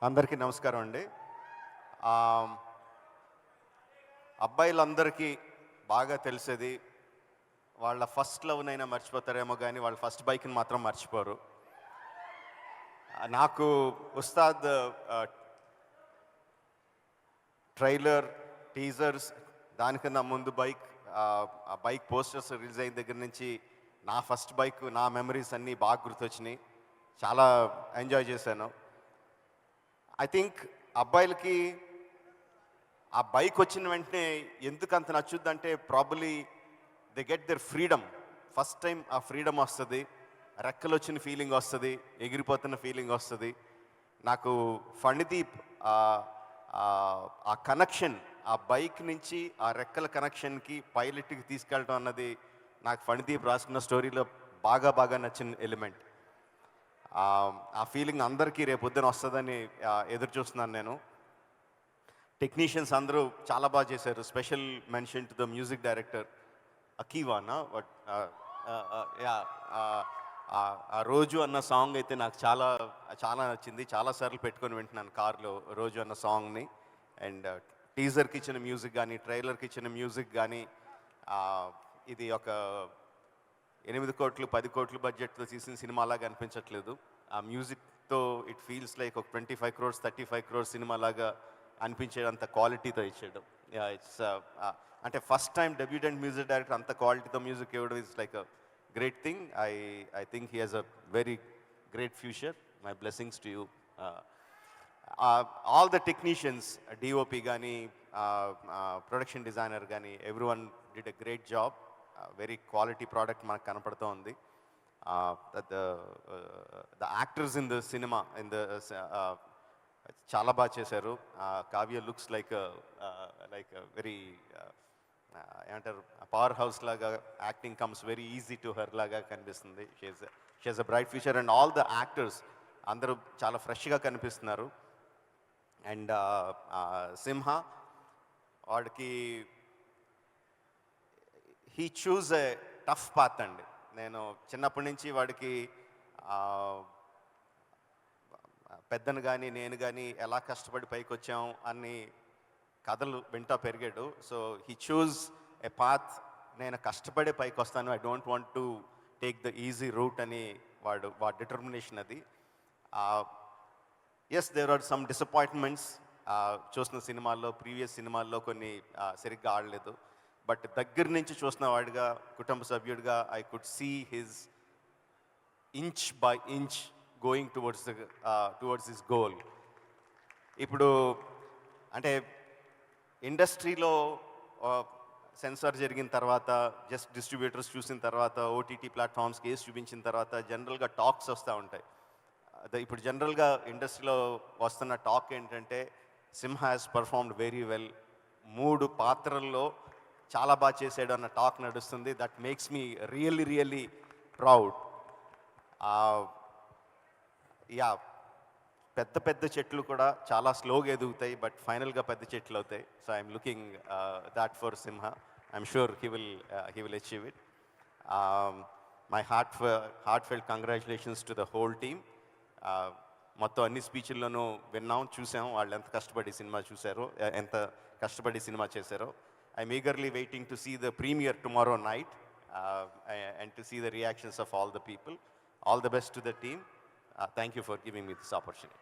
అందరికీ నమస్కారం అండి. ఆహ్, అబ్బాయిలందరికీ బాగా తెలిసేది వాళ్ళ ఫస్ట్ లవ్‌నైనా మర్చిపోతారేమో గానీ, వాళ్ళ ఫస్ట్ బైక్‌ని మాత్రం మర్చిపోరు. నాకు 'ఉస్తాద్' ఆహ్, ట్రైలర్, టీజర్స్ దానికన్నా ముందు ఆ బైక్ పోస్టర్స్ రిలీజ్ అయిన దగ్గర నుంచి నా ఫస్ట్ బైక్, నా మెమరీస్ అన్నీ బాగా గుర్తొచ్చినియి. చాలా ఎంజాయ్ చేశాను. ఐ థింక్ అబ్బాయిలకి ఆ బైక్ వచ్చిన వెంటనే ఎందుకంత నచ్చుద్దంటే probably they get their freedom. First time ఆ ఫ్రీడమ్ వస్తుంది, రెక్కలు వచ్చిన ఫీలింగ్ వస్తుంది, ఎగిరిపోతున్న ఫీలింగ్ వస్తుంది. నాకు ఫణిదీప్ ఆ కనెక్షన్, ఆ బైక్ నుంచి ఆ రెక్కల కనెక్షన్కి పైలట్కి తీసుకెళ్ళడం అన్నది నాకు ఫణిదీప్ రాసుకున్న స్టోరీలో బాగా బాగా నచ్చిన ఎలిమెంట్. ఆ ఫీలింగ్ అందరికీ రేపు పొద్దున వస్తుందని ఎదురు చూస్తున్నాను నేను. టెక్నీషియన్స్ అందరూ చాలా బాగా చేశారు. Special mention to the music director అకీవానా బట్ యా ఆ రోజు అన్న సాంగ్ అయితే నాకు చాలా చాలా నచ్చింది. చాలాసార్లు పెట్టుకొని వింటున్నాను కార్లో రోజు అన్న సాంగ్ని. అండ్ టీజర్కి ఇచ్చిన మ్యూజిక్ కానీ, ట్రైలర్కి ఇచ్చిన మ్యూజిక్ కానీ, ఇది ఒక 8 కోట్లు 10 కోట్లు బడ్జెట్తో తీసిన సినిమాలాగా అనిపించట్లేదు. ఆ మ్యూజిక్తో ఇట్ ఫీల్స్ లైక్ ఒక 25 క్రోర్స్ 35 క్రోర్స్ సినిమాలాగా అనిపించేంత క్వాలిటీతో ఇచ్చేయడం. ఇట్స్ అంటే first time debutant music director అంత క్వాలిటీతో మ్యూజిక్ ఇవ్వడం is like a great thing. I think he has a very great future. My blessings to you. All the technicians, DOP కానీ, production designer కానీ, everyone did a great job. Very quality product మనకు కనపడుతూ ఉంది. The actors in the cinema చాలా బాగా చేశారు. Kavya looks like very ఏమంటారు, powerhouse లాగా, acting comes very easy to her లాగా కనిపిస్తుంది. She has a bright future. And all the actors అందరూ చాలా ఫ్రెష్గా కనిపిస్తున్నారు. అండ్ సింహ వాడికి he choose a tough path అండి. నేను చిన్నప్పటి నుంచి వాడికి పెద్దను కానీ నేను కానీ ఎలా కష్టపడి పైకి వచ్చాం అన్ని కథలు వింటా పెరిగాడు. So he choose a path. నేను కష్టపడే పైకి వస్తాను, I don't want to take the easy route అని వాడి డిటర్మినేషన్ అది. Yes, there are some disappointments. చూసిన సినిమాల్లో, ప్రీవియస్ సినిమాల్లో కొన్ని సరిగ్గా ఆడలేదు. బట్ దగ్గర నుంచి చూసిన వాడిగా, కుటుంబ సభ్యుడిగా I could see his inch by inch going towards his goal. ఇప్పుడు అంటే ఇండస్ట్రీలో సెన్సార్ జరిగిన తర్వాత, జస్ట్ డిస్ట్రిబ్యూటర్స్ చూసిన తర్వాత, ఓటీటీ ప్లాట్ఫామ్స్ కేసు చూపించిన తర్వాత జనరల్గా టాక్స్ వస్తూ ఉంటాయి. ఇప్పుడు జనరల్గా ఇండస్ట్రీలో వస్తున్న టాక్ ఏంటంటే సింహ హ్యాస్ పర్ఫార్మ్డ్ వెరీ వెల్, 3 పాత్రల్లో చాలా బాగా చేసాడు అన్న టాక్ నడుస్తుంది. That makes me really really proud. Yeah, పెద్ద పెద్ద చెట్లు కూడా చాలా స్లోగా ఎదుగుతాయి, బట్ ఫైనల్గా పెద్ద చెట్లు అవుతాయి. So I'm looking that for Simha. I'm sure he will achieve it. My heartfelt congratulations to the whole team. మొత్తం అన్ని స్పీచ్ల్లోనూ విన్నాం, చూసాం వాళ్ళు ఎంత కష్టపడి సినిమా చూశారో, ఎంత కష్టపడి సినిమా చేశారో. I'm eagerly waiting to see the premiere tomorrow night and to see the reactions of all the people. All the best to the team. Thank you for giving me this opportunity.